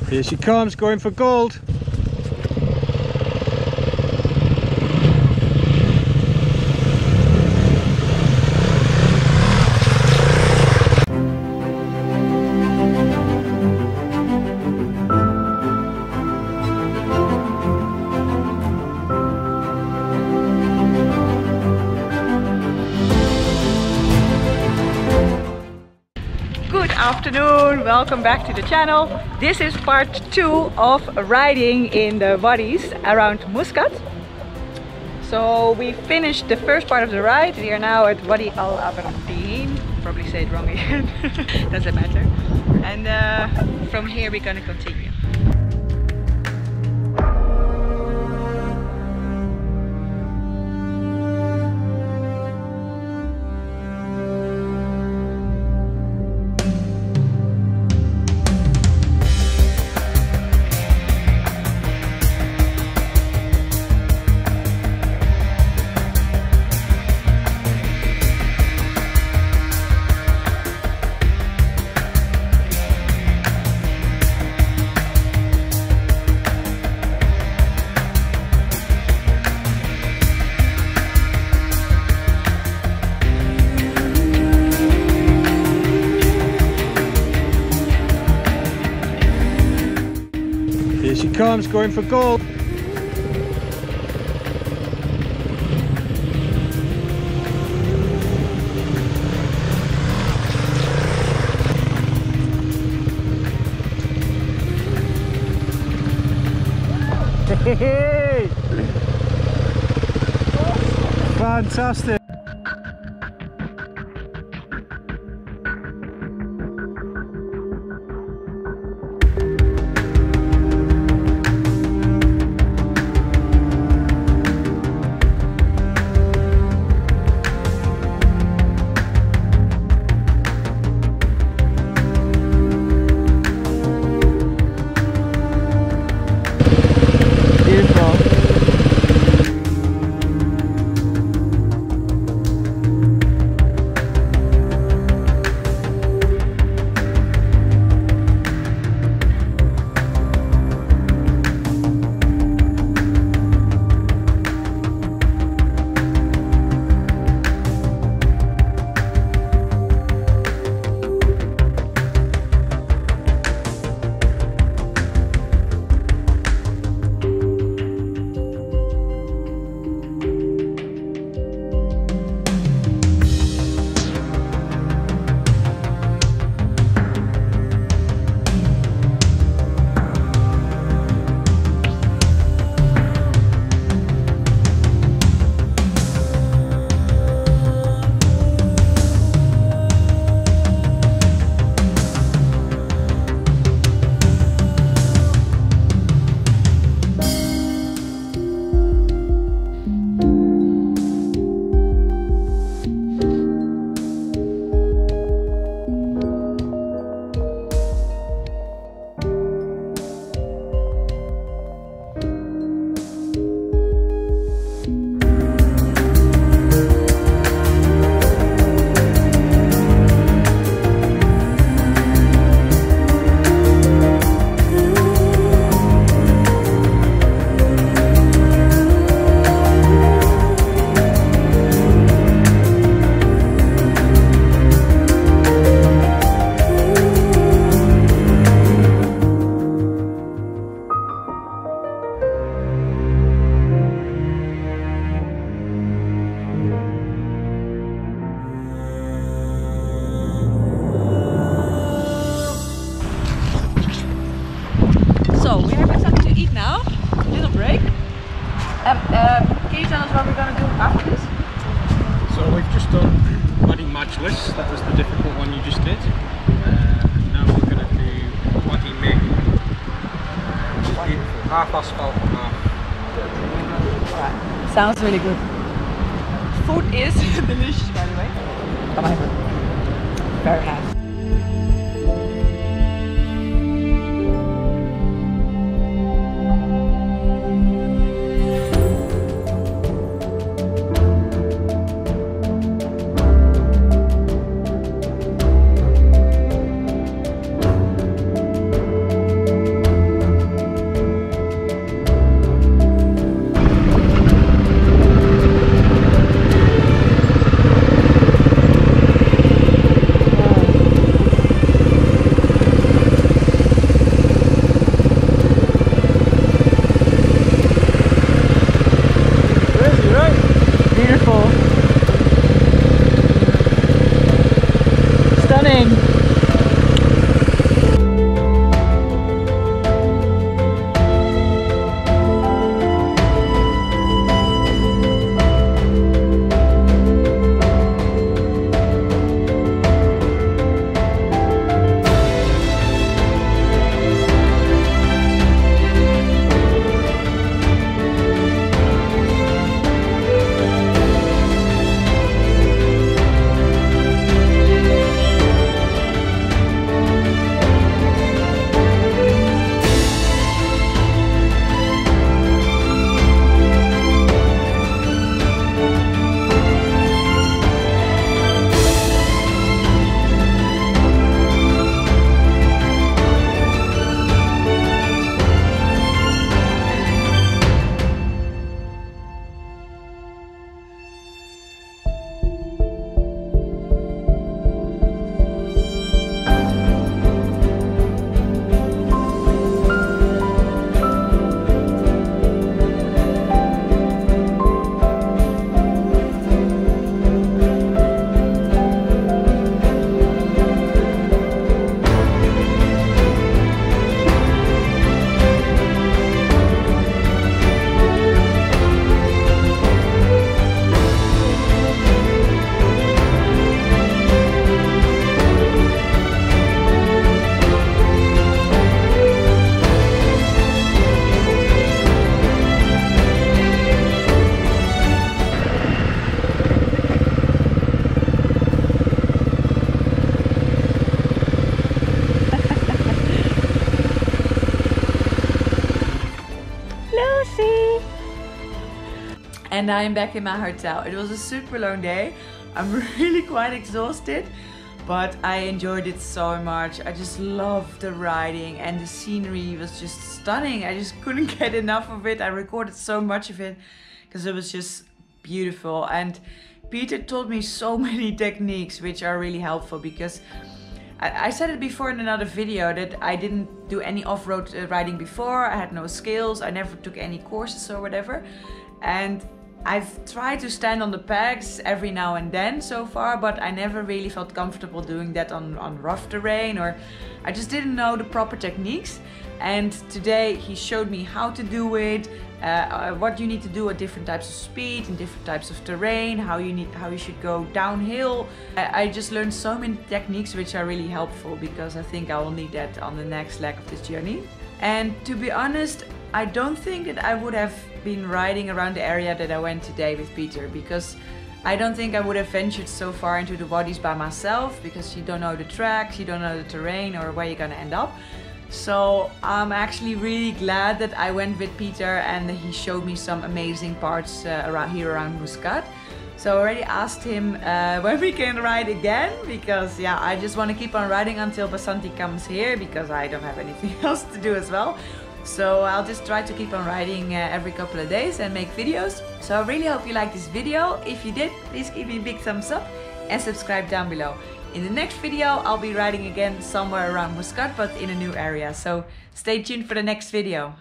Here she comes, going for gold. Good afternoon, welcome back to the channel. This is part 2 of riding in the wadis around Muscat. So we finished the first part of the ride. We are now at Wadi al-Aberdeen. Probably say it wrong again. Doesn't matter. And from here we're gonna continue. Here she comes, going for gold. Hey! Fantastic! So we have something to eat now, a little break. Can you tell us what we're going to do after this? So we've just done Wadi Majlis, that was the difficult one you just did. Now we're going to do Wadi Meg, which is beautiful, half asphalt and half dirt. Alright, sounds really good. Food is delicious, by the way. Very nice. and I'm back in my hotel. It was a super long day. I'm really quite exhausted, but I enjoyed it so much. I just loved the riding, and the scenery was just stunning. I just couldn't get enough of it. I recorded so much of it because it was just beautiful. And Peter told me so many techniques which are really helpful, because I said it before in another video that I didn't do any off-road riding before. I had no skills. I never took any courses or whatever. And I've tried to stand on the pegs every now and then so far, but I never really felt comfortable doing that on rough terrain, or I just didn't know the proper techniques. And today he showed me how to do it, what you need to do at different types of speed and different types of terrain, how you should go downhill. I just learned so many techniques which are really helpful, because I think I will need that on the next leg of this journey. And to be honest, I don't think that I would have been riding around the area that I went today with Peter, because I don't think I would have ventured so far into the wadis by myself, because you don't know the tracks, you don't know the terrain or where you're gonna end up. So I'm actually really glad that I went with Peter and he showed me some amazing parts around Muscat. So I already asked him when we can ride again, because yeah, I just want to keep on riding until Basanti comes here, because I don't have anything else to do as well. So I'll just try to keep on riding every couple of days and make videos. So I really hope you liked this video. If you did, please give me a big thumbs up and subscribe down below. In the next video, I'll be riding again somewhere around Muscat, but in a new area. So stay tuned for the next video.